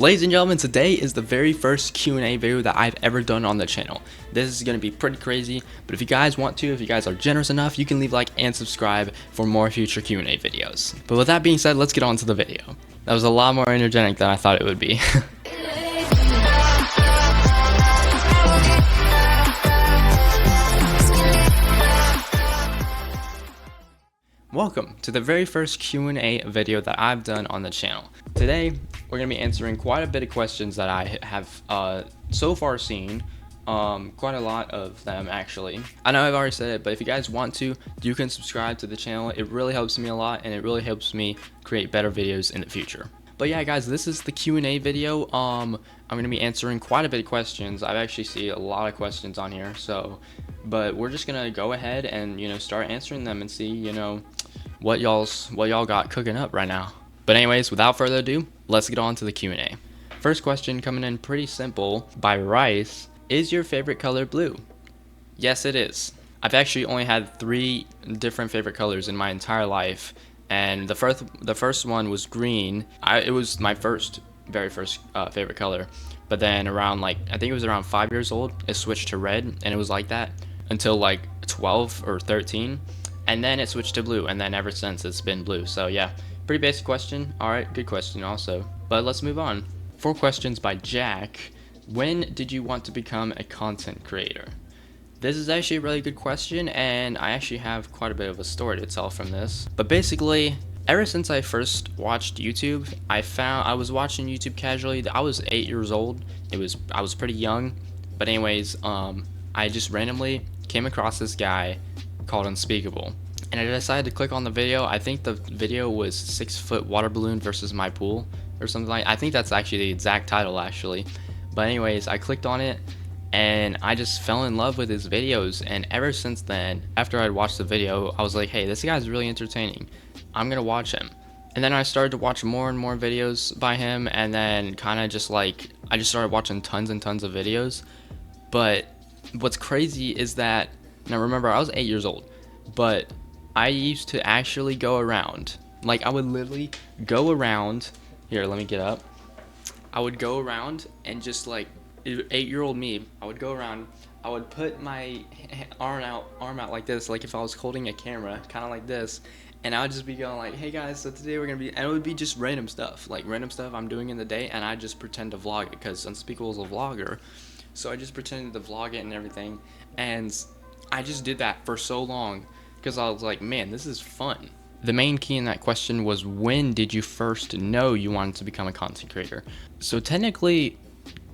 Ladies and gentlemen, today is the very first Q&A video that I've ever done on the channel. This is going to be pretty crazy, but if you guys want to, if you guys are generous enough, you can leave a like and subscribe for more future Q&A videos. But with that being said, let's get on to the video. That was a lot more energetic than I thought it would be. Welcome to the very first Q&A video that I've done on the channel. Today, we're going to be answering quite a bit of questions that I have so far seen. Quite a lot of them, actually. I know I've already said it, but if you guys want to, you can subscribe to the channel. It really helps me a lot, and it really helps me create better videos in the future. But yeah, guys, this is the Q&A video. I'm going to be answering quite a bit of questions. I've actually seen a lot of questions on here, but we're just going to go ahead and, start answering them and see, what y'all got cooking up right now. But anyways, without further ado, let's get on to the Q&A. First question coming in pretty simple by Rice. Is your favorite color blue? Yes, it is. I've actually only had 3 different favorite colors in my entire life, and the first one was green. It was my very first favorite color. But then around I think it was around 5 years old, it switched to red, and it was like that until like 12 or 13. And then it switched to blue, and then ever since it's been blue. So yeah, pretty basic question. Alright, good question also. But let's move on. 4 questions by Jack. When did you want to become a content creator? This is actually a really good question, and I actually have quite a bit of a story to tell from this. But basically, ever since I first watched YouTube, I was watching YouTube casually. I was 8 years old. I was pretty young. But anyways, I just randomly came across this guy called Unspeakable, and I decided to click on the video. I think the video was 6-foot water balloon versus my pool or something I think that's actually the exact title actually. But anyways, I clicked on it and I just fell in love with his videos, and ever since then, after I'd watched the video, I was like, hey, this guy's really entertaining, I'm gonna watch him. And then I started to watch more and more videos by him, and then kind of just I just started watching tons and tons of videos. But what's crazy is that, now remember, I was 8 years old, but I used to actually go around. I would literally go around. Here, let me get up. I would go around and just 8-year-old me, I would go around. I would put my arm out like this, like if I was holding a camera, kind of like this. And I would just be going hey guys, so today we're going to be, and it would be just random stuff I'm doing in the day, and I just pretend to vlog it because Unspeakable is a vlogger. So I just pretended to vlog it and everything. And I just did that for so long because I was like, man, this is fun. The main key in that question was, when did you first know you wanted to become a content creator? So technically,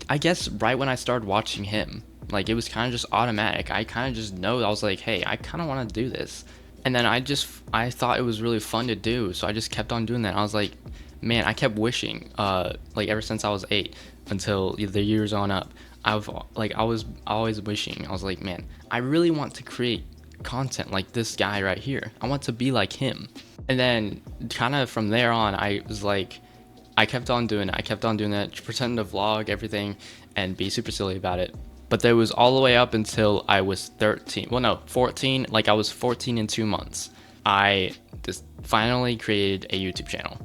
I guess right when I started watching him. It was kind of just automatic. I kind of just know, I was like, hey, I kind of want to do this. And then I thought it was really fun to do, so I just kept on doing that. I was like, man, I kept wishing, ever since I was 8 until the years on up, I was always wishing. I was like, man, I really want to create content like this guy right here. I want to be like him. And then kind of from there on, I was like, I kept on doing it. I kept on doing that, pretending to vlog everything and be super silly about it. But there was all the way up until I was 13. Well, no, 14. I was 14 in 2 months. I just finally created a YouTube channel.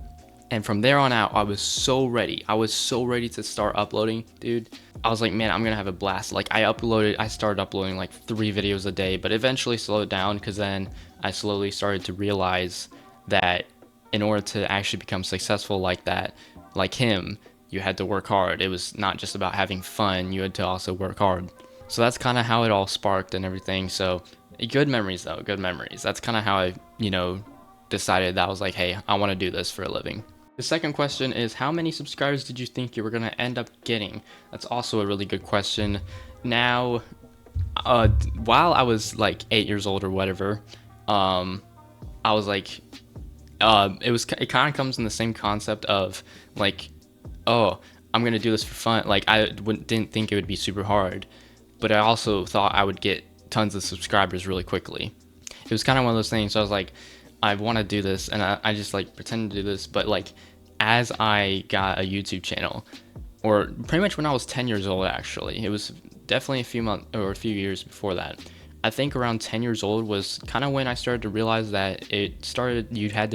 And from there on out, I was so ready. I was so ready to start uploading, dude. I was like, man, I'm gonna have a blast. I started uploading 3 videos a day, but eventually slowed down because then I slowly started to realize that in order to actually become successful like that, like him, you had to work hard. It was not just about having fun, you had to also work hard. So that's kind of how it all sparked and everything. So good memories though, good memories. That's kind of how I, decided that I was like, hey, I want to do this for a living. The second question is, how many subscribers did you think you were going to end up getting? That's also a really good question. Now, while I was 8 years old or whatever, I was it kind of comes in the same concept of oh, I'm going to do this for fun. I didn't think it would be super hard, but I also thought I would get tons of subscribers really quickly. It was kind of one of those things. So I was I want to do this, and I just pretended to do this, but as I got a YouTube channel, or pretty much when I was 10 years old, actually, it was definitely a few months or a few years before that. I think around 10 years old was kind of when I started to realize that you had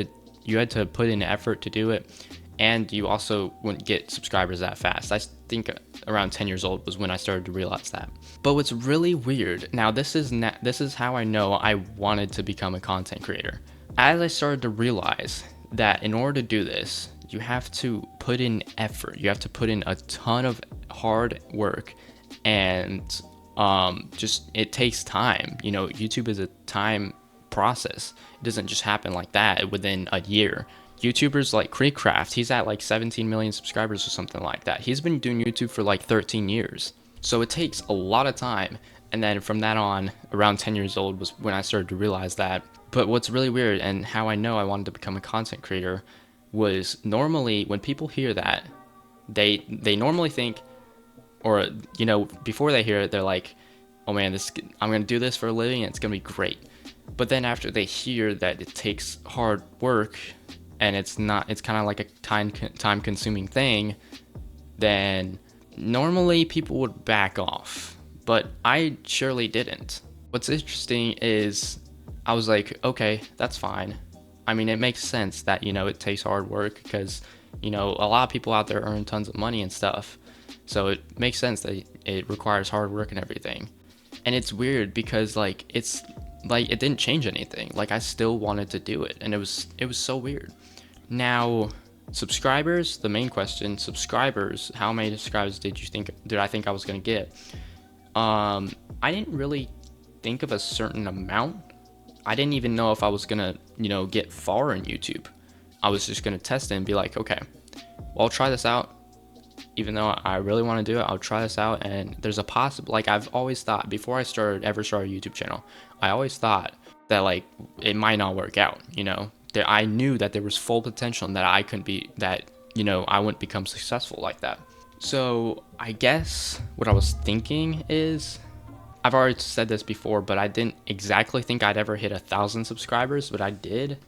to put in effort to do it, and you also wouldn't get subscribers that fast. I think around 10 years old was when I started to realize that. But what's really weird, now this is how I know I wanted to become a content creator. As I started to realize that in order to do this, you have to put in effort. You have to put in a ton of hard work, and just it takes time. You know, YouTube is a time process. It doesn't just happen like that within a year. YouTubers like KreekCraft, he's at like 17 million subscribers or something like that. He's been doing YouTube for like 13 years. So it takes a lot of time. And then from that on, around 10 years old was when I started to realize that. But what's really weird, and how I know I wanted to become a content creator, was normally when people hear that, they normally think, or you know, before they hear it, they're like, oh man, I'm gonna do this for a living and it's gonna be great. But then after they hear that it takes hard work, and it's kind of like a time consuming thing, then normally people would back off. But I surely didn't. What's interesting is I was like, okay, that's fine. I mean, it makes sense that, you know, it takes hard work because, you know, a lot of people out there earn tons of money and stuff. So it makes sense that it requires hard work and everything. And it's weird because like it didn't change anything. Like I still wanted to do it, and it was so weird. Now, subscribers, the main question, subscribers, how many subscribers did I think I was going to get? I didn't really think of a certain amount. I didn't even know if I was going to, you know, get far in YouTube. I was just going to test it and be like, okay, well, I'll try this out. Even though I really want to do it, I'll try this out. And there's a like I've always thought before I ever started a YouTube channel, I always thought that like it might not work out, you know. That I knew that there was full potential and that I wouldn't become successful like that. So I guess what I was thinking is, I've already said this before, but I didn't exactly think I'd ever hit 1,000 subscribers, but I did.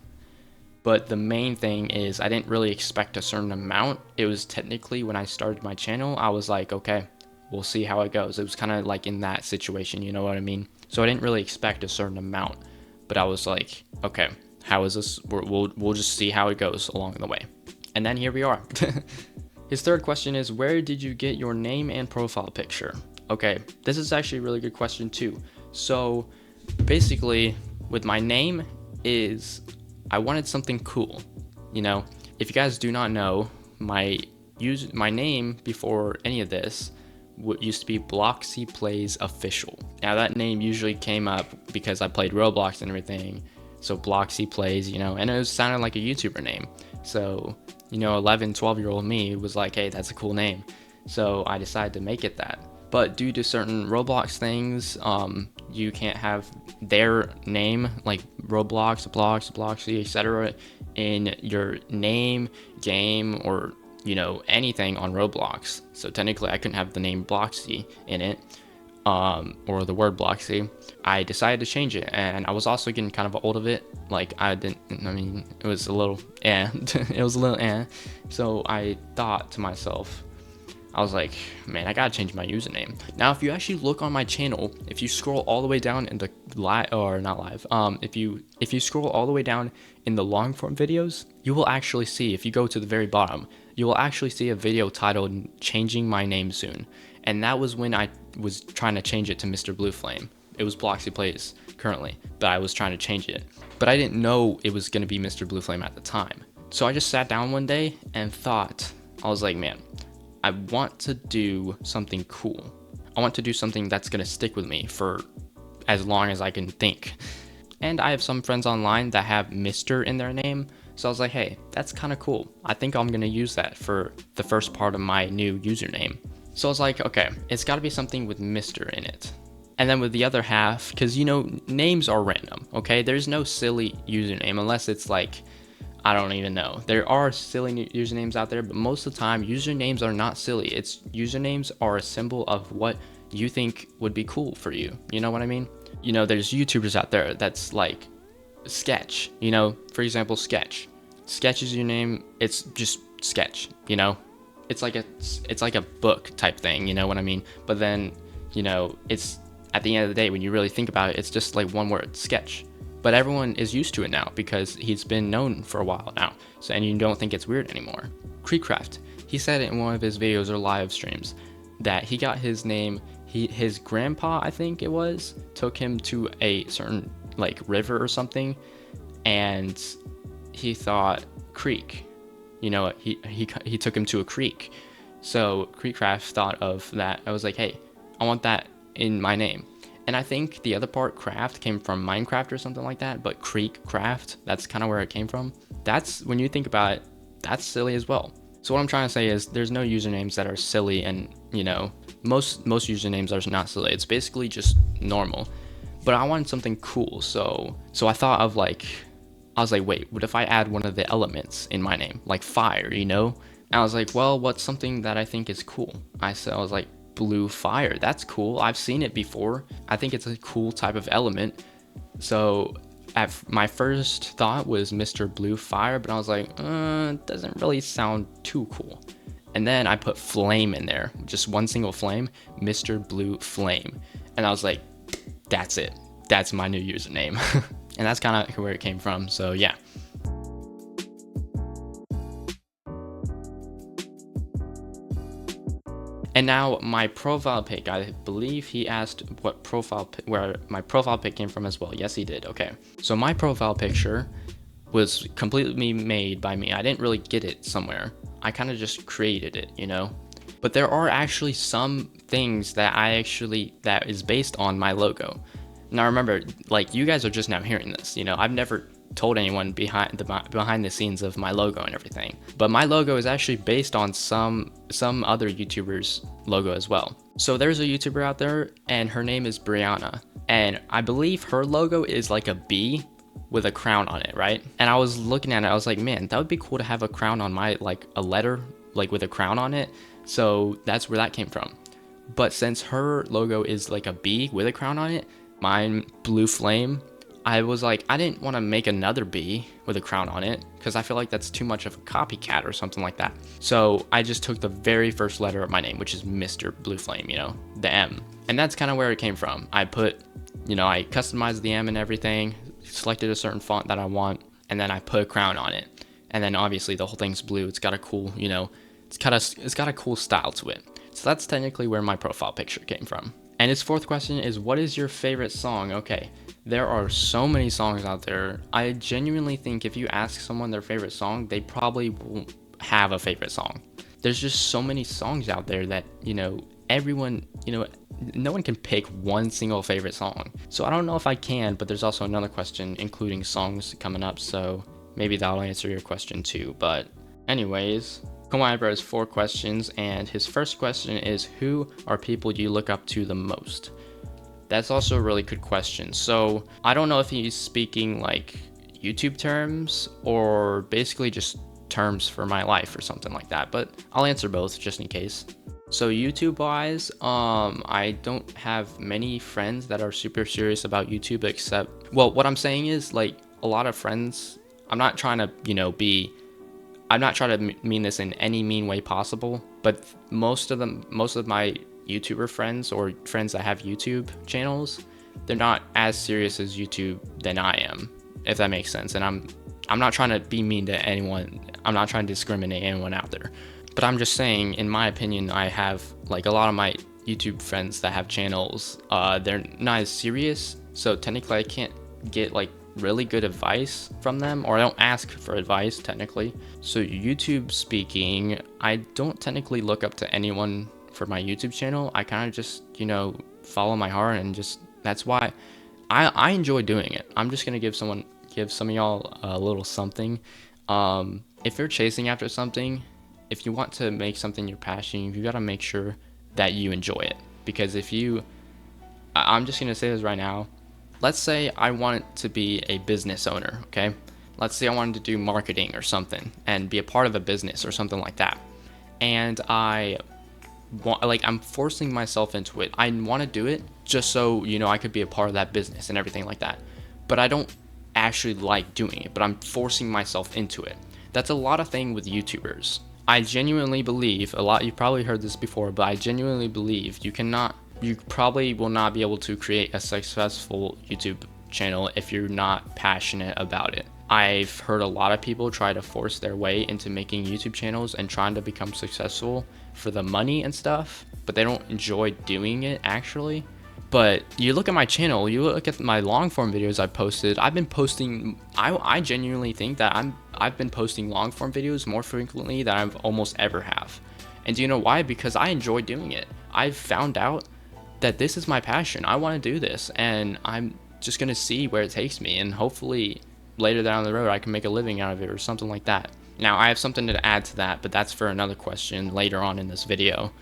But the main thing is I didn't really expect a certain amount. It was technically when I started my channel, I was like, okay, we'll see how it goes. It was kind of like in that situation, you know what I mean? So I didn't really expect a certain amount, but I was like, okay, how is this? We'll just see how it goes along the way. And then here we are. His third question is, where did you get your name and profile picture? Okay, this is actually a really good question too. So basically with my name is, I wanted something cool. You know, if you guys do not know, my name before any of this used to be Bloxy Plays Official. Now that name usually came up because I played Roblox and everything. So Bloxy Plays, you know, and it sounded like a YouTuber name. So, you know, 11, 12-year-old me was like, hey, that's a cool name. So I decided to make it that. But due to certain Roblox things, you can't have their name, like Roblox, Bloxy, etc., in your name, game, or, you know, anything on Roblox. So technically I couldn't have the name Bloxy in it, or the word Bloxy. I decided to change it, and I was also getting kind of old of it. Like it was a little So I thought to myself, I was like, man, I gotta change my username. Now, if you actually look on my channel, if you scroll all the way down in the if you scroll all the way down in the long form videos, you will actually see, if you go to the very bottom, you will actually see a video titled "Changing My Name Soon," and that was when I was trying to change it to Mr. Blue Flame. It was Bloxy Plays currently, but I was trying to change it. But I didn't know it was gonna be Mr. Blue Flame at the time. So I just sat down one day and thought, I was like, man, I want to do something cool. I want to do something that's going to stick with me for as long as I can think. And I have some friends online that have Mr. in their name. So I was like, hey, that's kind of cool. I think I'm going to use that for the first part of my new username. So I was like, okay, it's got to be something with Mr. in it. And then with the other half, because, you know, names are random, okay? There's no silly username unless it's like, I don't even know. There are silly usernames out there, but most of the time, usernames are not silly. Usernames are a symbol of what you think would be cool for you. You know what I mean? You know, there's YouTubers out there that's like Sketch. You know, for example, Sketch. Sketch is your name. It's just Sketch. You know, it's like a book type thing. You know what I mean? But then, you know, it's at the end of the day, when you really think about it, it's just like one word, Sketch. But everyone is used to it now because he's been known for a while now. So, and you don't think it's weird anymore. Creekcraft. He said in one of his videos or live streams that he got his name, his grandpa, I think it was, took him to a certain like river or something, and he thought creek, you know, he took him to a creek. So Creekcraft thought of that. I was like, hey, I want that in my name. And I think the other part, craft, came from Minecraft or something like that, but Creekcraft, that's kind of where it came from. That's, when you think about it, that's silly as well. So what I'm trying to say is there's no usernames that are silly, and you know, most usernames are not silly. It's basically just normal. But I wanted something cool, so I thought of like, I was like, wait, what if I add one of the elements in my name, like fire, you know? And I was like, well, what's something that I think is cool? I was like, blue fire. That's cool. I've seen it before. I think it's a cool type of element. So my first thought was Mr. Blue Fire, but I was like, it doesn't really sound too cool. And then I put flame in there, just one single flame, Mr. Blue Flame. And I was like, that's it. That's my new username. And that's kind of where it came from. So yeah. And now my profile pic, I believe he asked what where my profile pic came from as well. Yes, he did. Okay. So my profile picture was completely made by me. I didn't really get it somewhere. I kind of just created it, you know? But there are actually some things that that is based on my logo. Now remember, like, you guys are just now hearing this, you know? I've never told anyone behind the scenes of my logo and everything, but my logo is actually based on some other YouTubers' logo as well. So there's a YouTuber out there, and her name is Brianna, and I believe her logo is like a bee with a crown on it, right? And I was looking at it, I was like, man, that would be cool to have a crown on my, like a letter like with a crown on it. So that's where that came from. But since her logo is like a bee with a crown on it, mine Blue Flame, I was like, I didn't want to make another bee with a crown on it because I feel like that's too much of a copycat or something like that. So I just took the very first letter of my name, which is Mr. Blue Flame, you know, the M. And that's kind of where it came from. I put, you know, I customized the M and everything, selected a certain font that I want, and then I put a crown on it. And then obviously the whole thing's blue. It's got a cool, you know, it's got a cool style to it. So that's technically where my profile picture came from. And his fourth question is, what is your favorite song? Okay, there are so many songs out there. I genuinely think if you ask someone their favorite song, they probably won't have a favorite song. There's just so many songs out there that, you know, everyone, you know, no one can pick one single favorite song. So I don't know if I can, but there's also another question including songs coming up, so maybe that'll answer your question too. But anyways, Kawaii has 4 questions, and his first question is, who are people you look up to the most? That's also a really good question. So I don't know if he's speaking like YouTube terms or basically just terms for my life or something like that, but I'll answer both just in case. So YouTube wise, I don't have many friends that are super serious about YouTube, except, well, what I'm saying is, like, a lot of friends, I'm not trying to, you know, I'm not trying to mean this in any mean way possible, but most of my YouTuber friends or friends that have YouTube channels, they're not as serious as YouTube than I am, if that makes sense. And I'm not trying to be mean to anyone. I'm not trying to discriminate anyone out there. But I'm just saying, in my opinion, I have, like, a lot of my YouTube friends that have channels, they're not as serious. So technically I can't get, like, really good advice from them, or I don't ask for advice technically. So YouTube speaking, I don't technically look up to anyone for my YouTube channel. I kind of just, you know, follow my heart, and just, that's why I enjoy doing it. I'm just gonna give some of y'all a little something. If you're chasing after something, if you want to make something your passion, you gotta make sure that you enjoy it. Because if you, I'm just gonna say this right now, let's say I wanted to be a business owner, okay? Let's say I wanted to do marketing or something and be a part of a business or something like that. And I'm forcing myself into it. I want to do it just so, you know, I could be a part of that business and everything like that. But I don't actually like doing it, but I'm forcing myself into it. That's a lot of thing with YouTubers. I genuinely believe, you've probably heard this before, but I genuinely believe you probably will not be able to create a successful YouTube channel if you're not passionate about it. I've heard a lot of people try to force their way into making YouTube channels and trying to become successful for the money and stuff, but they don't enjoy doing it actually. But you look at my channel, you look at my long form videos I posted, I've been posting, I genuinely think that I've been posting long form videos more frequently than I've almost ever have. And do you know why? Because I enjoy doing it. I've found out that this is my passion. I want to do this, and I'm just going to see where it takes me, and hopefully later down the road I can make a living out of it or something like that. Now I have something to add to that, but that's for another question later on in this video.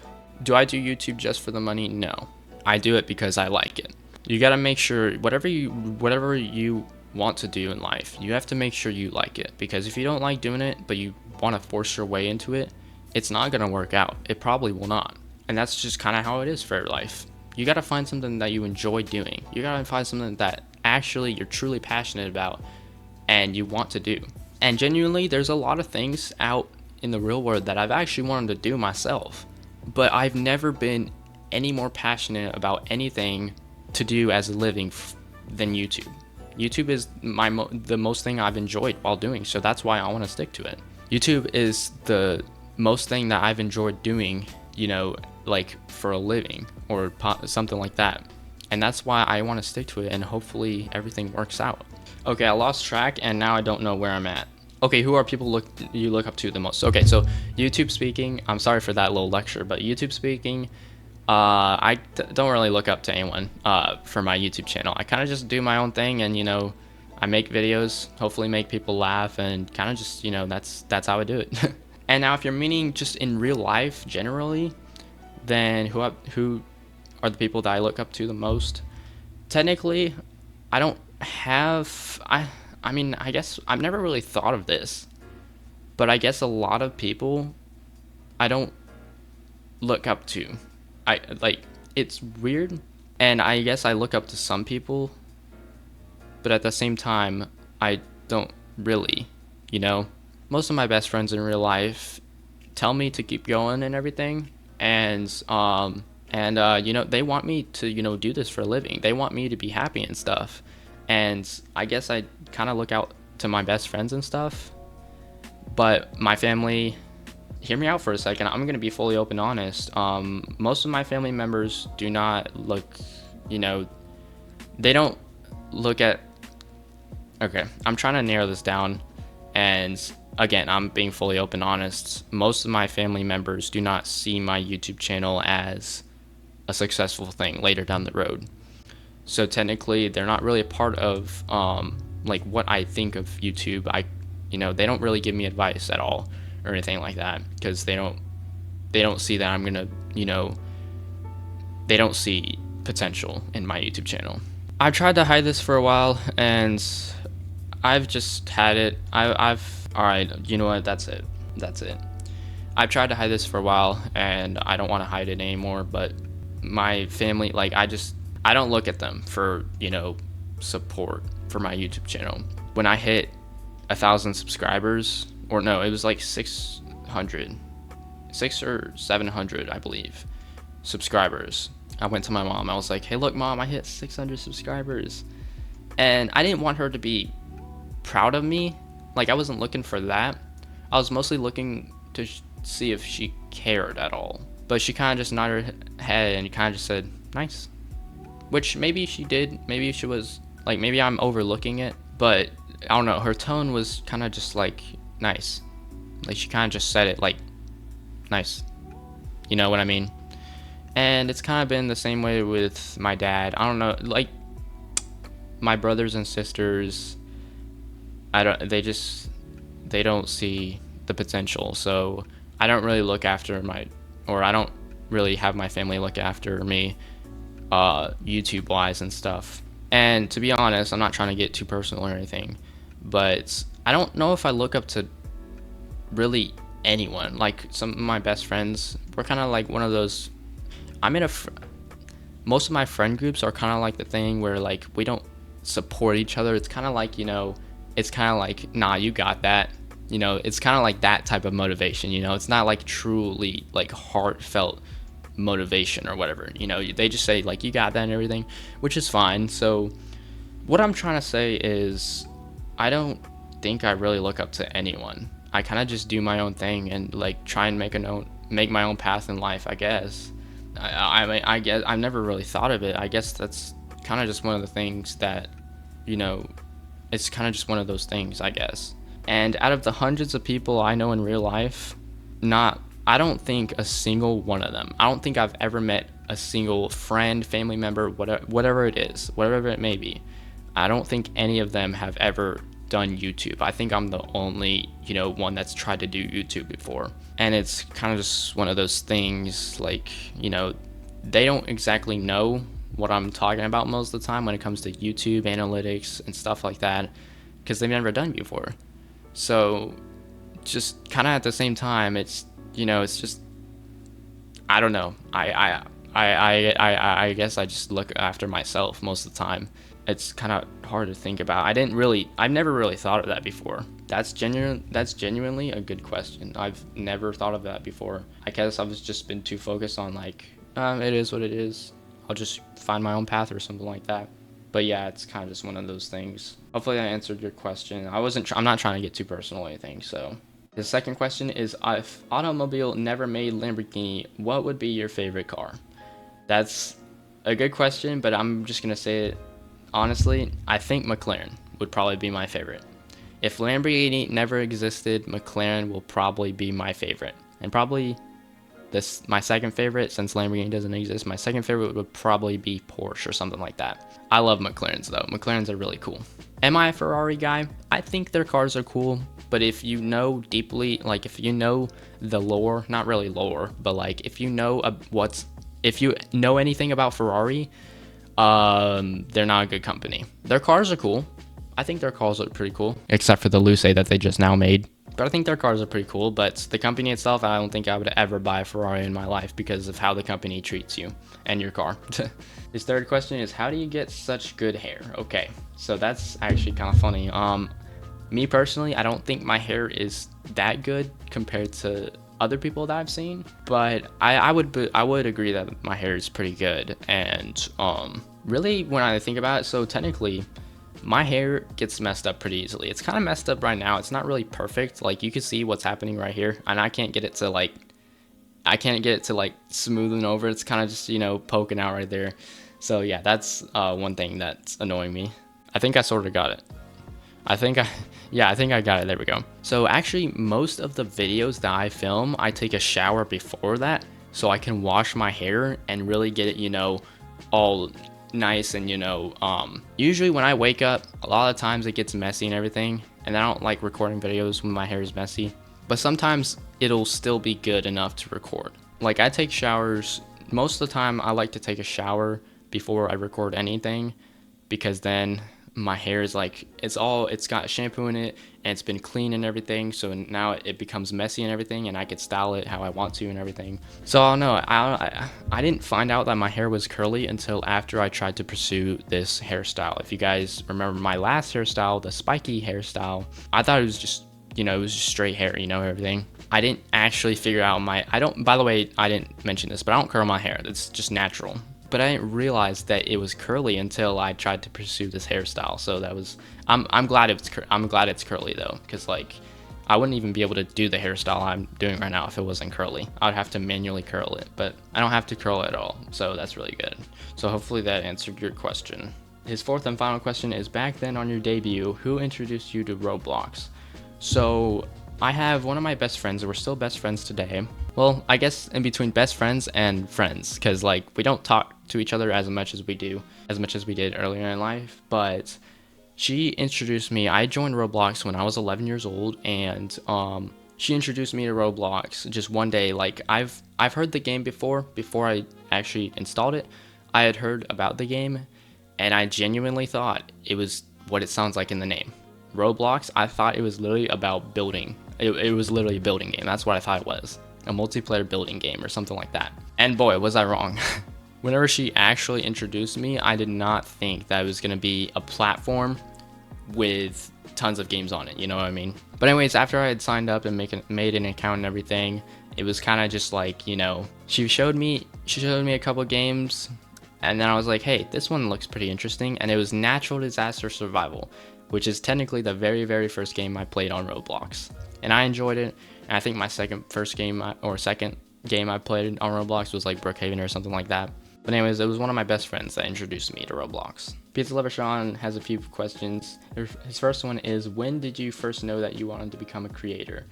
Do I do YouTube just for the money? No. I do it because I like it. You got to make sure whatever you want to do in life, you have to make sure you like it, because if you don't like doing it but you want to force your way into it, it's not going to work out. It probably will not. And that's just kind of how it is for life. You got to find something that you enjoy doing. You got to find something that actually you're truly passionate about and you want to do. And genuinely, there's a lot of things out in the real world that I've actually wanted to do myself, but I've never been any more passionate about anything to do as a living than YouTube. YouTube is the most thing I've enjoyed while doing, so that's why I want to stick to it. YouTube is the most thing that I've enjoyed doing, you know, like for a living or something like that. And that's why I want to stick to it, and hopefully everything works out. Okay, I lost track and now I don't know where I'm at. Okay, who are people you look up to the most? Okay, so YouTube speaking, I'm sorry for that little lecture, but YouTube speaking, I don't really look up to anyone for my YouTube channel. I kind of just do my own thing, and you know, I make videos, hopefully make people laugh, and kind of just, you know, that's how I do it. And now if you're meaning just in real life generally, then who are the people that I look up to the most? Technically, I don't have, I mean, I guess I've never really thought of this, but I guess a lot of people I don't look up to. It's weird, and I guess I look up to some people, but at the same time, I don't really, you know? Most of my best friends in real life tell me to keep going and everything, and you know, they want me to, you know, do this for a living. They want me to be happy and stuff. And I guess I kind of look out to my best friends and stuff. But my family, hear me out for a second. I'm going to be fully open and honest. Most of my family members do not look, you know, they don't look at, okay, I'm trying to narrow this down. And again, I'm being fully open and honest. Most of my family members do not see my YouTube channel as a successful thing later down the road. So technically, they're not really a part of like what I think of YouTube. You know, they don't really give me advice at all or anything like that, because they don't see that I'm gonna, you know, they don't see potential in my YouTube channel. I tried to hide this for a while, and I've just had it. I've all right. You know what? That's it. I've tried to hide this for a while, and I don't want to hide it anymore. But my family, like, I don't look at them for, you know, support for my YouTube channel. When I hit 1,000 subscribers, or no, it was like 600 or 700, I believe, subscribers. I went to my mom. I was like, hey, look, Mom, I hit 600 subscribers. And I didn't want her to be proud of me. Like, I wasn't looking for that. I was mostly looking to see if she cared at all. But she kind of just nodded her head and kind of just said, nice. Which maybe she did. Maybe she was, like, maybe I'm overlooking it. But I don't know. Her tone was kind of just like, nice. Like, she kind of just said it like, nice. You know what I mean? And it's kind of been the same way with my dad. I don't know. Like, my brothers and sisters, they don't see the potential. So I don't really look after I don't really have my family look after me YouTube wise and stuff. And to be honest, I'm not trying to get too personal or anything, but I don't know if I look up to really anyone. Like, some of my best friends, we're kind of like one of those, most of my friend groups are kind of like the thing where, like, we don't support each other. It's kind of like, you know, it's kind of like, nah, you got that. You know, it's kind of like that type of motivation, you know. It's not like truly like heartfelt motivation or whatever, you know. They just say like, you got that and everything, which is fine. So what I'm trying to say is, I don't think I really look up to anyone. I kind of just do my own thing and like try and make my own path in life, I guess. I mean, I guess I've never really thought of it. I guess that's kind of just one of the things that, you know, it's kind of just one of those things, I guess. And out of the hundreds of people I know in real life, I don't think a single one of them, I don't think I've ever met a single friend, family member, whatever it is, whatever it may be. I don't think any of them have ever done YouTube. I think I'm the only, one that's tried to do YouTube before. And it's kind of just one of those things, like, they don't exactly know what I'm talking about most of the time when it comes to YouTube analytics and stuff like that, because they've never done it before. So just kind of at the same time, it's, it's just, I don't know. I guess I just look after myself most of the time. It's kind of hard to think about. I've never really thought of that before. That's genuinely a good question. I've never thought of that before. I guess I've just been too focused on like, it is what it is. I'll just find my own path or something like that. But yeah, it's kind of just one of those things. Hopefully I answered your question. I'm not trying to get too personal or anything, so. The second question is, if automobile never made Lamborghini, what would be your favorite car? That's a good question, but I'm just going to say it honestly. I think McLaren would probably be my favorite. If Lamborghini never existed, McLaren will probably be my favorite. And probably my second favorite, since Lamborghini doesn't exist, my second favorite would probably be Porsche or something like that. I love McLarens though. McLarens are really cool. Am I a Ferrari guy? I think their cars are cool, but if you know deeply, like if you know the lore, not really lore, but like if you know if you know anything about Ferrari, they're not a good company. Their cars are cool. I think their cars are pretty cool, except for the Luce that they just now made. But I think their cars are pretty cool, but the company itself, I don't think I would ever buy a Ferrari in my life because of how the company treats you and your car. His third question is, how do you get such good hair? Okay, so that's actually kind of funny. Me personally, I don't think my hair is that good compared to other people that I've seen, but I would agree that my hair is pretty good. And really, when I think about it, so technically my hair gets messed up pretty easily. It's kind of messed up right now. It's not really perfect. Like you can see what's happening right here, and I can't get it to like smoothing over. It's kind of just, poking out right there. So yeah, that's one thing that's annoying me. I think I sort of got it. I think I got it. There we go. So actually, most of the videos that I film, I take a shower before that so I can wash my hair and really get it, all nice. And usually when I wake up, a lot of times it gets messy and everything, and I don't like recording videos when my hair is messy, but sometimes it'll still be good enough to record. Like I take showers most of the time. I like to take a shower before I record anything, because then my hair is like, it's got shampoo in it and it's been clean and everything, so now it becomes messy and everything, and I could style it how I want to and everything. So I don't know, I didn't find out that my hair was curly until after I tried to pursue this hairstyle. If you guys remember my last hairstyle, the spiky hairstyle, I thought it was just, it was just straight hair, everything. I didn't actually figure out by the way, I didn't mention this, but I don't curl my hair. It's just natural. But I didn't realize that it was curly until I tried to pursue this hairstyle. So that was, I'm glad it's curly though, because like I wouldn't even be able to do the hairstyle I'm doing right now if it wasn't curly. I would have to manually curl it, but I don't have to curl it at all. So that's really good. So hopefully that answered your question. His fourth and final question is, back then on your debut, who introduced you to Roblox? So I have one of my best friends, and we're still best friends today. Well, I guess in between best friends and friends, because like we don't talk to each other as much as we did earlier in life. But she introduced me. I joined Roblox when I was 11 years old, and she introduced me to Roblox just one day. Like I've heard the game before I actually installed it. I had heard about the game, and I genuinely thought it was what it sounds like in the name. Roblox, I thought it was literally about building. It was literally a building game. That's what I thought it was. A multiplayer building game or something like that. And boy, was I wrong. Whenever she actually introduced me, I did not think that it was going to be a platform with tons of games on it, you know what I mean? But anyways, after I had signed up and made an account and everything, it was kind of just like, she showed me a couple of games, and then I was like, hey, this one looks pretty interesting. And it was Natural Disaster Survival. which is technically the very first game I played on Roblox, and I enjoyed it. And I think my second game I played on Roblox was like Brookhaven or something like that. But anyways, it was one of my best friends that introduced me to Roblox. Pizza Lover Sean has a few questions. His first one is, when did you first know that you wanted to become a creator?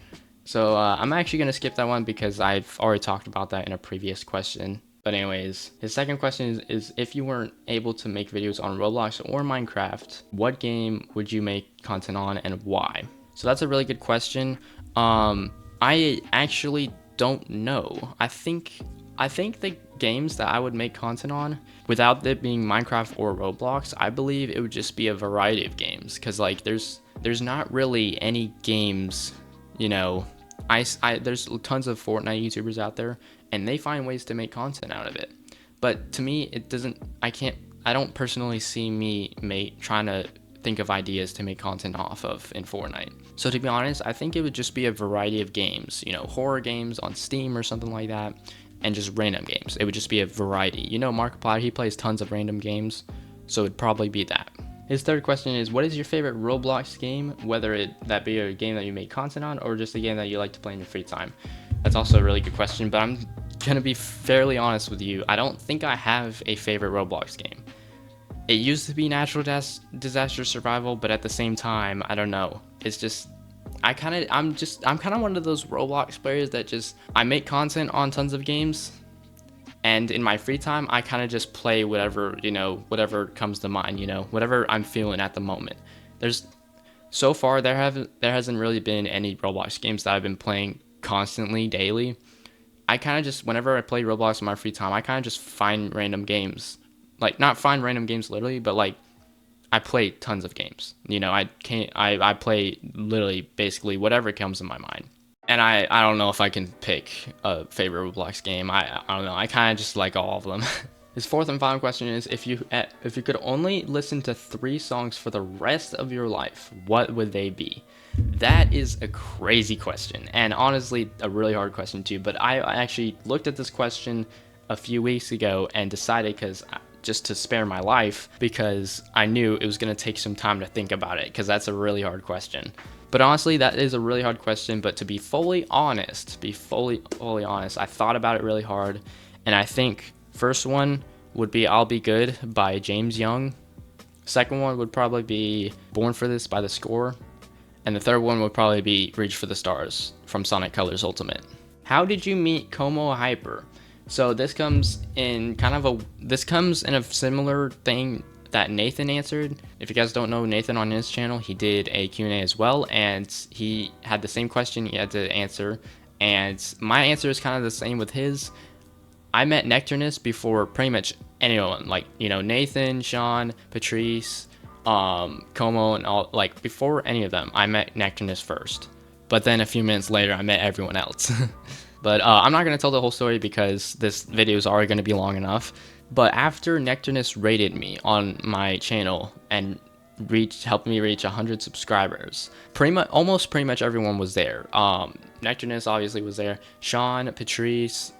So I'm actually going to skip that one because I've already talked about that in a previous question. But anyways, his second question is if you weren't able to make videos on Roblox or Minecraft, what game would you make content on and why? So that's a really good question. I actually don't know. I think the games that I would make content on, without it being Minecraft or Roblox, I believe it would just be a variety of games, because like there's not really any games, you know. There's tons of Fortnite YouTubers out there, and they find ways to make content out of it. But to me, I don't personally see me trying to think of ideas to make content off of in Fortnite. So to be honest, I think it would just be a variety of games, you know, horror games on Steam or something like that, and just random games. It would just be a variety. You know, Markiplier, he plays tons of random games, so it'd probably be that. His third question is, what is your favorite Roblox game, whether that be a game that you make content on or just a game that you like to play in your free time? That's also a really good question, but I'm gonna be fairly honest with you. I don't think I have a favorite Roblox game. It used to be Natural Disaster Survival, but at the same time, I don't know. It's just, I'm kind of one of those Roblox players that I make content on tons of games, and in my free time, I kind of just play whatever comes to mind, whatever I'm feeling at the moment. So far, there hasn't really been any Roblox games that I've been playing constantly, daily. I kind of just, whenever I play Roblox in my free time, I kind of just find random games. Like, not find random games literally, but like, I play tons of games. I play literally basically whatever comes in my mind. And I don't know if I can pick a favorite Roblox game. I don't know. I kind of just like all of them. His fourth and final question is, if you could only listen to 3 songs for the rest of your life, what would they be? That is a crazy question, and honestly a really hard question too. But I actually looked at this question a few weeks ago and decided, just to spare my life, because I knew it was going to take some time to think about it, because that's a really hard question. But honestly, that is a really hard question. But to be fully honest, I thought about it really hard, and I think first one would be I'll Be Good by James Young. Second one would probably be Born for This by The Score. And the third one would probably be Reach for the Stars from Sonic Colors Ultimate. How did you meet Como Hyper? So this comes in a similar thing that Nathan answered. If you guys don't know Nathan, on his channel, he did a Q&A as well, and he had the same question he had to answer. And my answer is kind of the same with his. I met Nectarness before pretty much anyone, like, Nathan, Sean, Patrice, Como, and all, like, before any of them, I met Nectarness first. But then a few minutes later, I met everyone else. But I'm not going to tell the whole story because this video is already going to be long enough. But after Nectarness rated me on my channel and helped me reach 100 subscribers, almost pretty much everyone was there. Nectarness obviously was there. Sean, Patrice,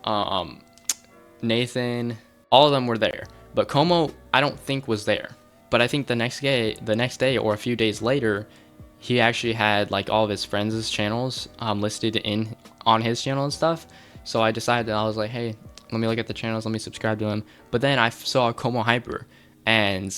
Nathan, all of them were there. But Como, I don't think was there. But I think the next day or a few days later, he actually had like all of his friends' channels listed on his channel and stuff. So I decided, I was like, hey, let me look at the channels, let me subscribe to him. But then I saw Como Hyper, and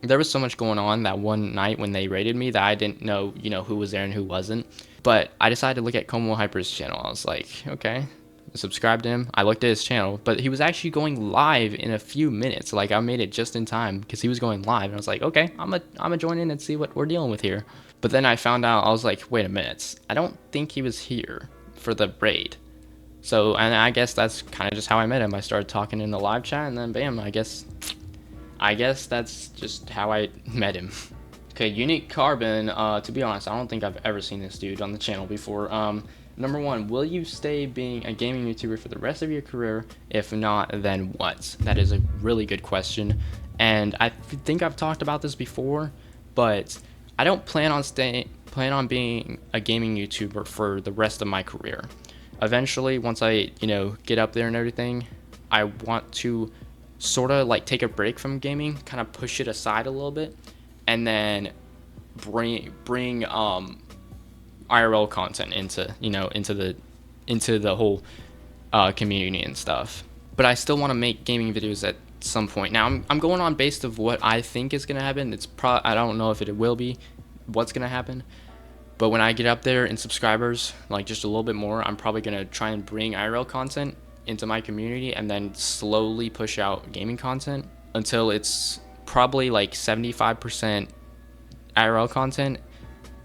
there was so much going on that one night when they rated me that I didn't know, who was there and who wasn't. But I decided to look at Como Hyper's channel. I was like, okay, subscribe to him. I looked at his channel, but he was actually going live in a few minutes. Like, I made it just in time because he was going live, and I was like, okay, I'm gonna join in and see what we're dealing with here. But then I found out, I was like, wait a minute, I don't think he was here for the raid. So, and I guess that's kind of just how I met him. I started talking in the live chat, and then bam, I guess that's just how I met him. Okay, Unique Carbon, to be honest, I don't think I've ever seen this dude on the channel before. Number 1, will you stay being a gaming YouTuber for the rest of your career? If not, then what? That is a really good question. And I think I've talked about this before, but I don't plan on being a gaming YouTuber for the rest of my career. Eventually, once I, get up there and everything, I want to sort of like take a break from gaming, kind of push it aside a little bit, and then bring IRL content into, into the whole community and stuff. But I still want to make gaming videos at some point. Now I'm going on based of what I think is gonna happen. I don't know if it will be what's gonna happen. But when I get up there in subscribers, like just a little bit more, I'm probably gonna try and bring IRL content into my community and then slowly push out gaming content until it's probably like 75% IRL content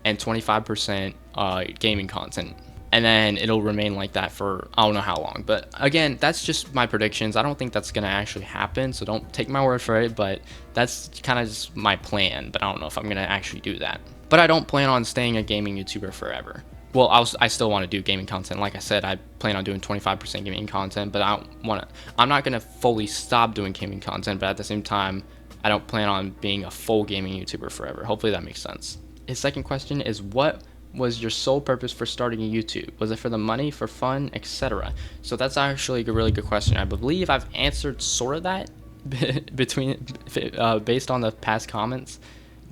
and 25% gaming content. And then it'll remain like that for I don't know how long. But again, that's just my predictions. I don't think that's gonna actually happen, so don't take my word for it. But that's kind of just my plan. But I don't know if I'm gonna actually do that. But I don't plan on staying a gaming YouTuber forever. Well, I still want to do gaming content. Like I said, I plan on doing 25% gaming content, but I'm not gonna fully stop doing gaming content. But at the same time, I don't plan on being a full gaming YouTuber forever. Hopefully that makes sense. His second question is, what was your sole purpose for starting a YouTube? Was it for the money, for fun, etc.? So that's actually a really good question. I believe I've answered sort of that based on the past comments,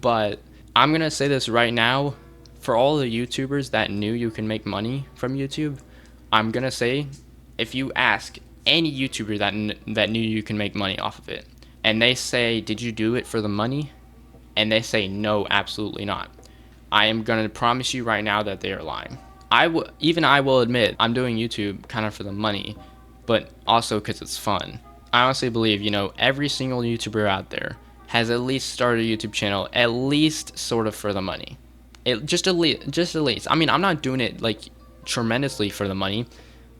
but I'm gonna say this right now. For all the YouTubers that knew you can make money from YouTube, I'm gonna say, if you ask any YouTuber that knew you can make money off of it, and they say, did you do it for the money? And they say, no, absolutely not, I am going to promise you right now that they are lying. I will admit I'm doing YouTube kind of for the money, but also because it's fun. I honestly believe, every single YouTuber out there has at least started a YouTube channel, at least sort of for the money. Just at least. I mean, I'm not doing it like tremendously for the money,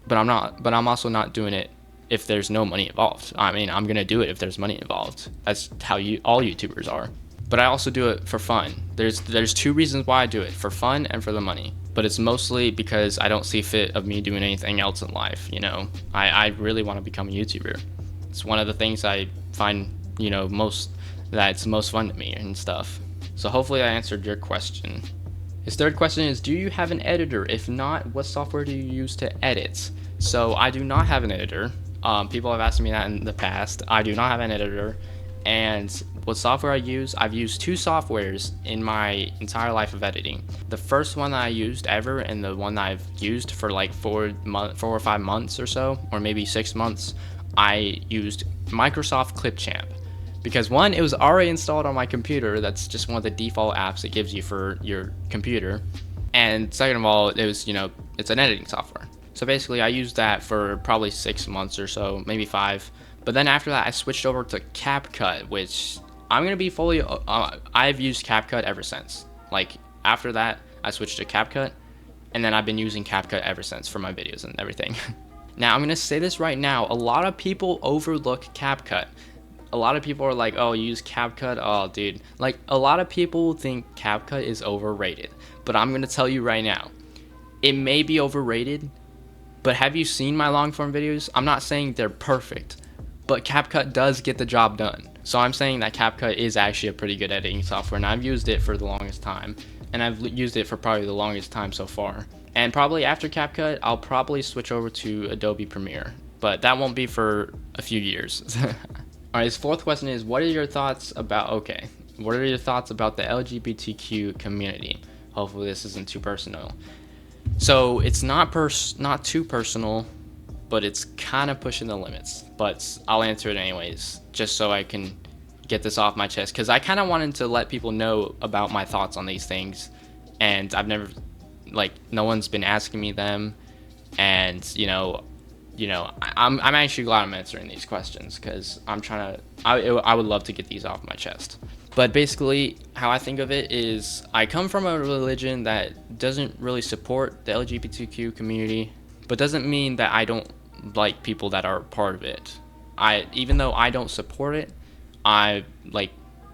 but I'm also not doing it if there's no money involved. I mean, I'm going to do it if there's money involved. That's how all YouTubers are. But I also do it for fun. There's two reasons why I do it, for fun and for the money. But it's mostly because I don't see fit of me doing anything else in life, I really want to become a YouTuber. It's one of the things I find, that's most fun to me and stuff. So hopefully I answered your question. His third question is, do you have an editor? If not, what software do you use to edit? So I do not have an editor. People have asked me that in the past. I do not have an editor. And what software I've used two softwares in my entire life of editing. The first one that I used ever, and the one that I've used for like 4 or 5 months or so, or maybe 6 months, I used Microsoft Clipchamp. Because one, it was already installed on my computer. That's just one of the default apps it gives you for your computer. And second of all, it was, it's an editing software. So basically I used that for probably 6 months or so, maybe 5. But then after that, I switched over to CapCut, which I'm going to be fully, I've used CapCut ever since. Like after that, I switched to CapCut, and then I've been using CapCut ever since for my videos and everything. Now, I'm going to say this right now. A lot of people overlook CapCut. A lot of people are like, oh, you use CapCut? Oh, dude. Like, a lot of people think CapCut is overrated. But I'm going to tell you right now, it may be overrated, but have you seen my long form videos? I'm not saying they're perfect, but CapCut does get the job done. So I'm saying that CapCut is actually a pretty good editing software, and I've used it for the longest time. And I've used it for probably the longest time so far. And probably after CapCut, I'll probably switch over to Adobe Premiere. But that won't be for a few years. Alright, his fourth question is, what are your thoughts about the LGBTQ community? Hopefully this isn't too personal. So it's not too personal, but it's kind of pushing the limits. But I'll answer it anyways, just so I can get this off my chest, because I kind of wanted to let people know about my thoughts on these things, and I've never, no one's been asking me them, and I'm actually glad I'm answering these questions, because I would love to get these off my chest. But basically, how I think of it is, I come from a religion that doesn't really support the LGBTQ community, but doesn't mean that I don't like people that are part of it. Even though I don't support it,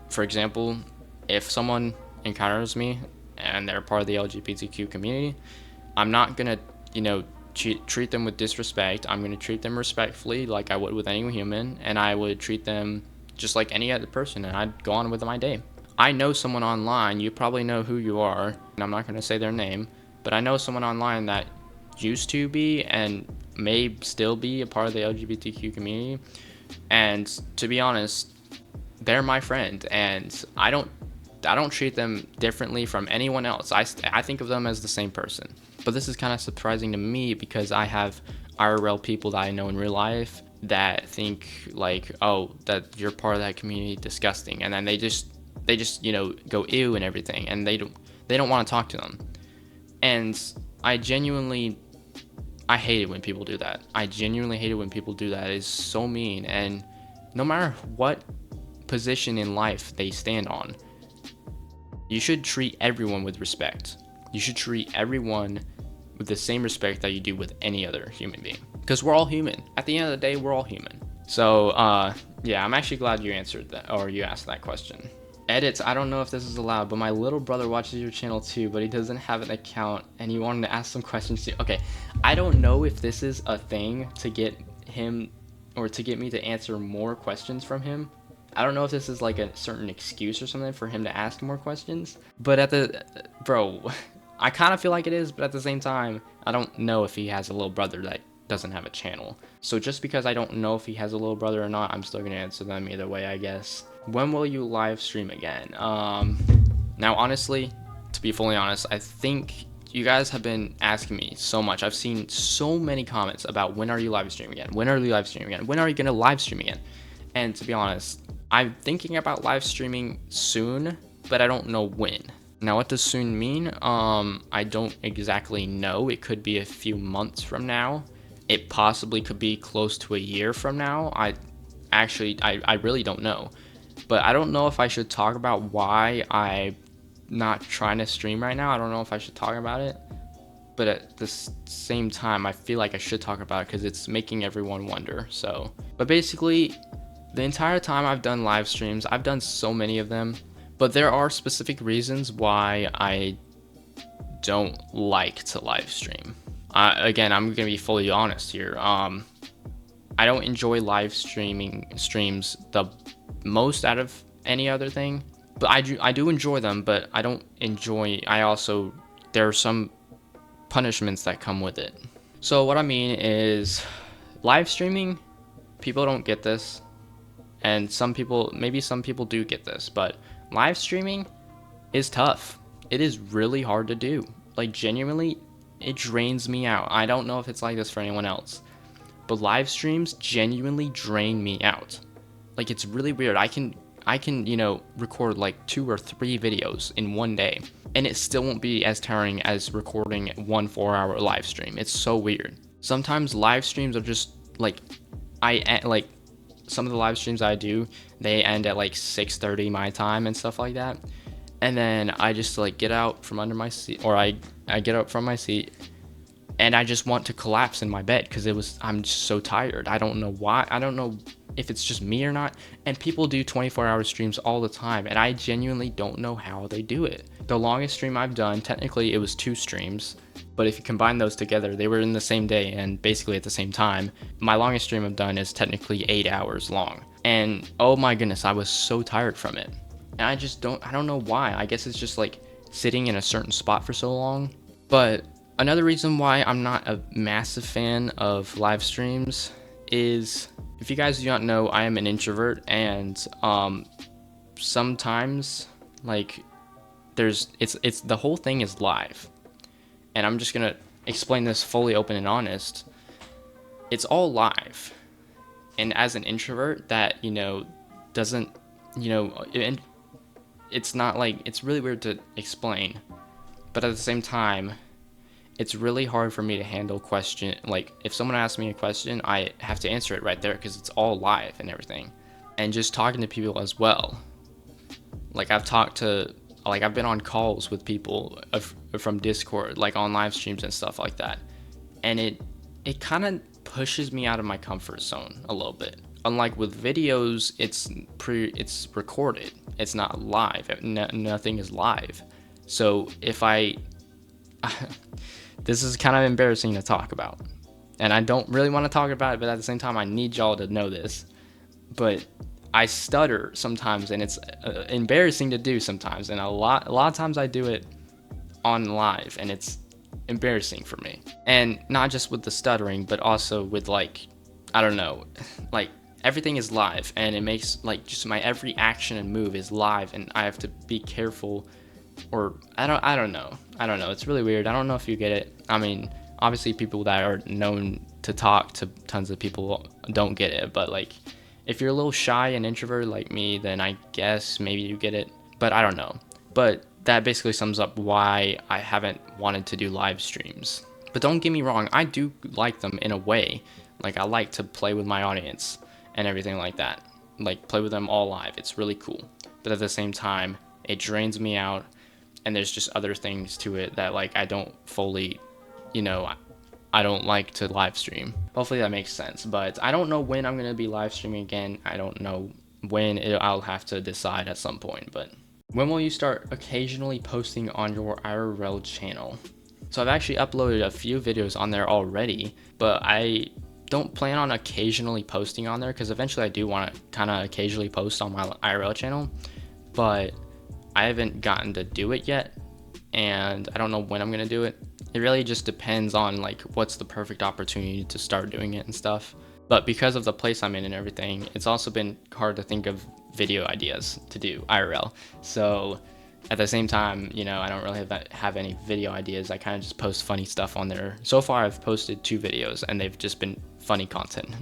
for example, if someone encounters me and they're part of the LGBTQ community, I'm not gonna, treat them with disrespect. I'm gonna treat them respectfully, like I would with any human, and I would treat them just like any other person, and I'd go on with my day. I know someone online, you probably know who you are, and I'm not gonna say their name, but I know someone online that used to be and may still be a part of the LGBTQ community, and to be honest, they're my friend, and I don't I don't treat them differently from anyone else. I think of them as the same person. But this is kind of surprising to me because I have IRL people that I know in real life that think like, oh, that you're part of that community, disgusting, and then they just go ew and everything, and they don't want to talk to them. And I hate it when people do that. I genuinely hate it when people do that. It's so mean. And no matter what position in life they stand on, you should treat everyone with respect. You should treat everyone with the same respect that you do with any other human being. Because we're all human. At the end of the day, we're all human. So, yeah, I'm actually glad you answered that, or you asked that question. Edits, I don't know if this is allowed, but my little brother watches your channel too, but he doesn't have an account, and he wanted to ask some questions too. Okay, I don't know if this is a thing to get him, or to get me to answer more questions from him. I don't know if this is like a certain excuse or something for him to ask more questions, but bro, I kind of feel like it is, but at the same time, I don't know if he has a little brother that doesn't have a channel. So just because I don't know if he has a little brother or not, I'm still gonna answer them either way, I guess. When will you live stream again? Now honestly, to be fully honest, I think you guys have been asking me so much. I've seen so many comments about when are you live streaming again? When are you live streaming again? When are you gonna live stream again? And to be honest, I'm thinking about live streaming soon, but I don't know when. Now, what does soon mean? I don't exactly know. It could be a few months from now. It possibly could be close to a year from now. I really don't know. But I don't know if I should talk about why I'm not trying to stream right now. I don't know if I should talk about it. But at the same time, I feel like I should talk about it because it's making everyone wonder. So, but basically, the entire time I've done live streams, I've done so many of them, but there are specific reasons why I don't like to live stream. Again, I'm gonna be fully honest here. I don't enjoy live streams the most out of any other thing, but I do enjoy them, but I don't enjoy. There are some punishments that come with it. So what I mean is, live streaming, people don't get this, and maybe some people do get this, but live streaming is tough. It is really hard to do. Like, genuinely, it drains me out. I don't know if it's like this for anyone else, but live streams genuinely drain me out. Like, it's really weird. I can record like 2 or 3 videos in one day, and it still won't be as tiring as recording 1 4-hour live stream. It's so weird. Sometimes live streams are just like, some of the live streams I do, they end at like 6:30 my time and stuff like that. And then I just like get out from under my seat, or I get up from my seat, and I just want to collapse in my bed because I'm just so tired. I don't know why. I don't know if it's just me or not. And people do 24-hour streams all the time, and I genuinely don't know how they do it. The longest stream I've done, technically it was 2 streams, but if you combine those together, they were in the same day and basically at the same time. My longest stream I've done is technically 8 hours long. And oh my goodness, I was so tired from it. And I don't know why. I guess it's just like sitting in a certain spot for so long. But another reason why I'm not a massive fan of live streams is, if you guys do not know, I am an introvert, and sometimes like it's the whole thing is live. And I'm just gonna explain this fully open and honest. It's all live. And as an introvert that, doesn't, and it's not like, it's really weird to explain. But at the same time, it's really hard for me to handle like if someone asks me a question, I have to answer it right there because it's all live and everything. And just talking to people as well. Like I've been on calls with people from Discord, like on live streams and stuff like that. And it kind of pushes me out of my comfort zone a little bit. Unlike with videos, it's recorded. It's not live. Nothing is live. So if this is kind of embarrassing to talk about, and I don't really want to talk about it, but at the same time, I need y'all to know this. But I stutter sometimes, and it's embarrassing to do sometimes, and a lot of times I do it on live, and it's embarrassing for me. And not just with the stuttering, but also with like, I don't know, like everything is live, and it makes like just my every action and move is live, and I have to be careful. Or I don't know, it's really weird. I don't know if you get it. I mean, obviously people that are known to talk to tons of people don't get it, but like if you're a little shy and introvert like me, then I guess maybe you get it, but I don't know. But that basically sums up why I haven't wanted to do live streams. But don't get me wrong, I do like them in a way. Like I like to play with my audience and everything like that, like play with them all live. It's really cool, but at the same time it drains me out, and there's just other things to it that like I don't fully, I don't like to live stream. Hopefully that makes sense, but I don't know when I'm gonna be live streaming again. I don't know when I'll have to decide at some point. But when will you start occasionally posting on your IRL channel? So I've actually uploaded a few videos on there already, but I don't plan on occasionally posting on there because eventually I do want to kind of occasionally post on my IRL channel, but I haven't gotten to do it yet, and I don't know when I'm gonna do it. It really just depends on like what's the perfect opportunity to start doing it and stuff. But because of the place I'm in and everything, it's also been hard to think of video ideas to do IRL. So at the same time, I don't really have any video ideas. I kind of just post funny stuff on there. So far I've posted 2 videos and they've just been funny content.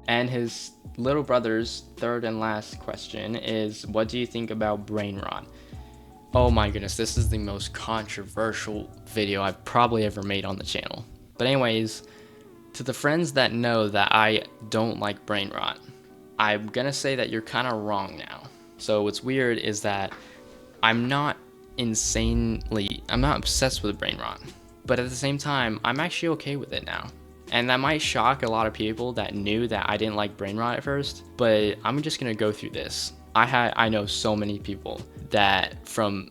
And his little brother's third and last question is, what do you think about brain rot? Oh my goodness, this is the most controversial video I've probably ever made on the channel. But anyways, to the friends that know that I don't like brain rot, I'm gonna say that you're kind of wrong now. So what's weird is that I'm not obsessed with brain rot, but at the same time, I'm actually okay with it now. And that might shock a lot of people that knew that I didn't like brain rot at first, but I'm just gonna go through this. I know so many people that from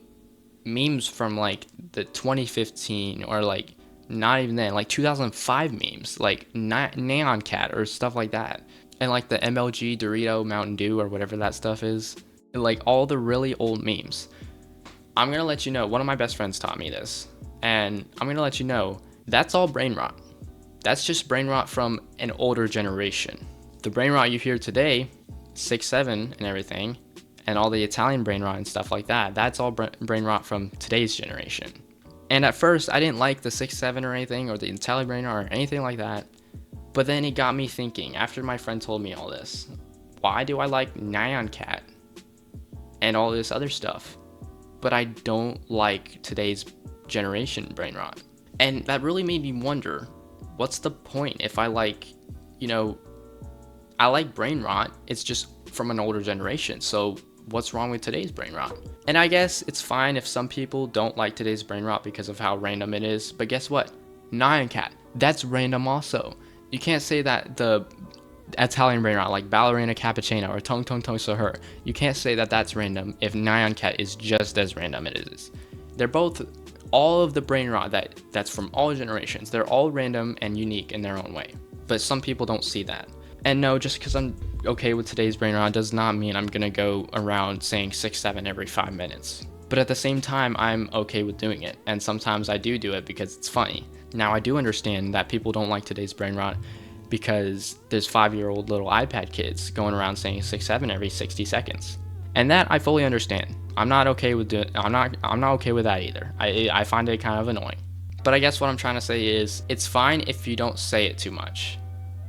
memes from like the 2015 or like not even then, like 2005 memes, like Neon Cat or stuff like that, and like the MLG Dorito Mountain Dew or whatever that stuff is, like all the really old memes. I'm gonna let you know, one of my best friends taught me this, and I'm gonna let you know that's all brain rot. That's just brain rot from an older generation. The brain rot you hear today, 6-7 and everything, and all the Italian brain rot and stuff like that, that's all brain rot from today's generation. And at first, I didn't like the 6-7 or anything, or the Italian brain rot or anything like that. But then it got me thinking, after my friend told me all this, why do I like Nyan Cat and all this other stuff, but I don't like today's generation brain rot? And that really made me wonder, what's the point if I like, I like brain rot, it's just from an older generation, so what's wrong with today's brain rot? And I guess it's fine if some people don't like today's brain rot because of how random it is, but guess what? Nyan Cat, that's random also. You can't say that the Italian brain rot like Ballerina Cappuccino or Tong Tong Tong Soher, you can't say that that's random if Nyan Cat is just as random it is. They're both, all of the brain rot that's from all generations, they're all random and unique in their own way. But some people don't see that. And no, just because I'm okay with today's brain rot does not mean I'm gonna go around saying 6-7 every 5 minutes. But at the same time, I'm okay with doing it, and sometimes I do it because it's funny. Now I do understand that people don't like today's brain rot because there's 5-year-old little iPad kids going around saying 6-7 every 60 seconds. And that I fully understand. I'm not okay with I'm not okay with that either. I find it kind of annoying. But I guess what I'm trying to say is, it's fine if you don't say it too much.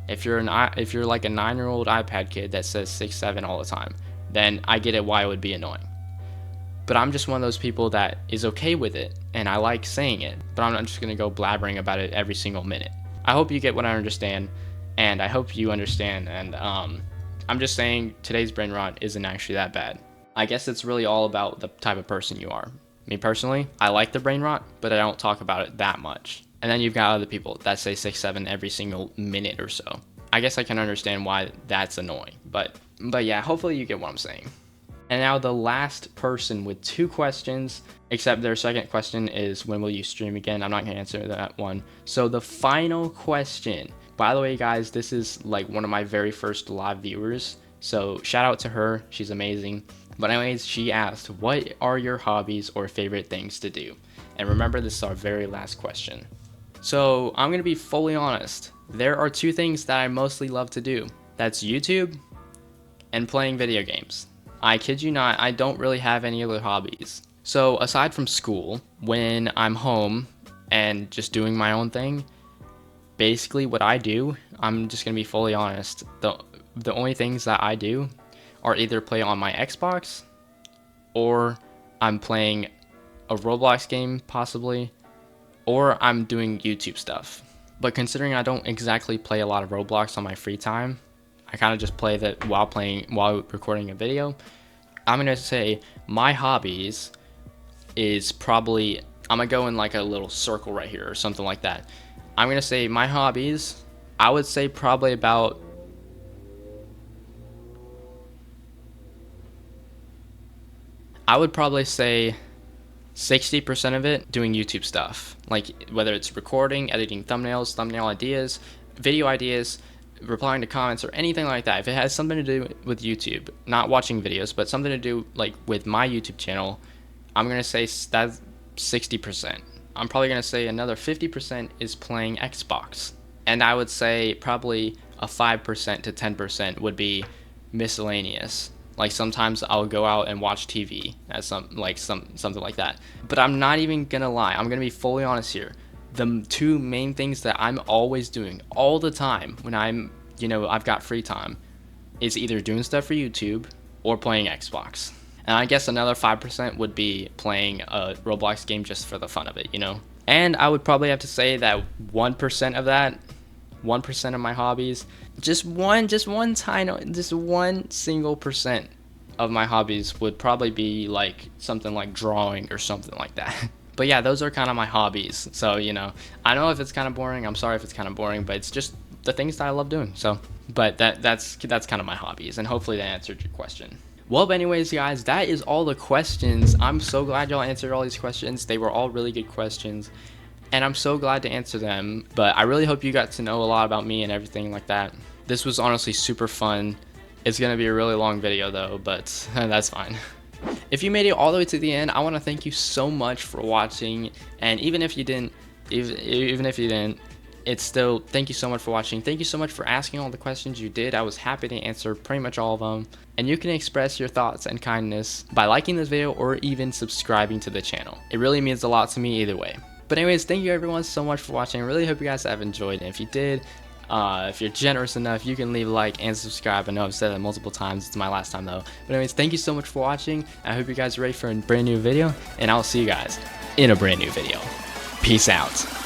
If you're like a 9-year-old iPad kid that says 6-7 all the time, then I get it why it would be annoying. But I'm just one of those people that is okay with it, and I like saying it, but I'm not just gonna go blabbering about it every single minute. I hope you get what I understand, and I hope you understand, and I'm just saying today's brain rot isn't actually that bad. I guess it's really all about the type of person you are. Me personally, I like the brain rot, but I don't talk about it that much. And then you've got other people that say 6-7 every single minute or so. I guess I can understand why that's annoying, but yeah, hopefully you get what I'm saying. And now the last person with 2 questions, except their second question is, when will you stream again? I'm not gonna answer that one. So the final question, by the way guys, this is like one of my very first live viewers, so shout out to her, she's amazing. But anyways, she asked, what are your hobbies or favorite things to do? And remember, this is our very last question. So I'm gonna be fully honest, there are 2 things that I mostly love to do. That's YouTube and playing video games. I kid you not, I don't really have any other hobbies. So aside from school, when I'm home and just doing my own thing, basically what I do, I'm just gonna be fully honest, the only things that I do are either play on my Xbox, or I'm playing a Roblox game possibly, or I'm doing YouTube stuff. But considering I don't exactly play a lot of Roblox on my free time, I kind of just play that while recording a video. I'm gonna say my hobbies is probably, I'm gonna go in like a little circle right here or something like that. I'm gonna say my hobbies, I would say probably about I would probably say 60% of it doing YouTube stuff, like whether it's recording, editing thumbnails, thumbnail ideas, video ideas, replying to comments, or anything like that. If it has something to do with YouTube, not watching videos, but something to do like with my YouTube channel, I'm gonna say that's 60%. I'm probably gonna say another 50% is playing Xbox, and I would say probably a 5% to 10% would be miscellaneous. Like sometimes I'll go out and watch TV at something like that. But I'm not even gonna lie. I'm gonna be fully honest here. The two main things that I'm always doing all the time when I've got free time is either doing stuff for YouTube or playing Xbox. And I guess another 5% would be playing a Roblox game just for the fun of it, And I would probably have to say that 1% of that, 1% of my hobbies, just one single percent of my hobbies would probably be like something like drawing or something like that. But yeah, those are kind of my hobbies. So, I know if it's kind of boring, I'm sorry if it's kind of boring, but it's just the things that I love doing. So, but that's kind of my hobbies, and hopefully that answered your question. Well, but anyways, guys, that is all the questions. I'm so glad y'all answered all these questions. They were all really good questions, and I'm so glad to answer them. But I really hope you got to know a lot about me and everything like that. This was honestly super fun. It's gonna be a really long video though, but that's fine. If you made it all the way to the end, I want to thank you so much for watching. And even if you didn't, it's still, thank you so much for watching. Thank you so much for asking all the questions you did. I was happy to answer pretty much all of them. And you can express your thoughts and kindness by liking this video or even subscribing to the channel. It really means a lot to me either way. But anyways, thank you everyone so much for watching. I really hope you guys have enjoyed. And if you did, if you're generous enough, you can leave a like and subscribe. I know I've said that multiple times. It's my last time though. But anyways, thank you so much for watching. I hope you guys are ready for a brand new video. And I'll see you guys in a brand new video. Peace out.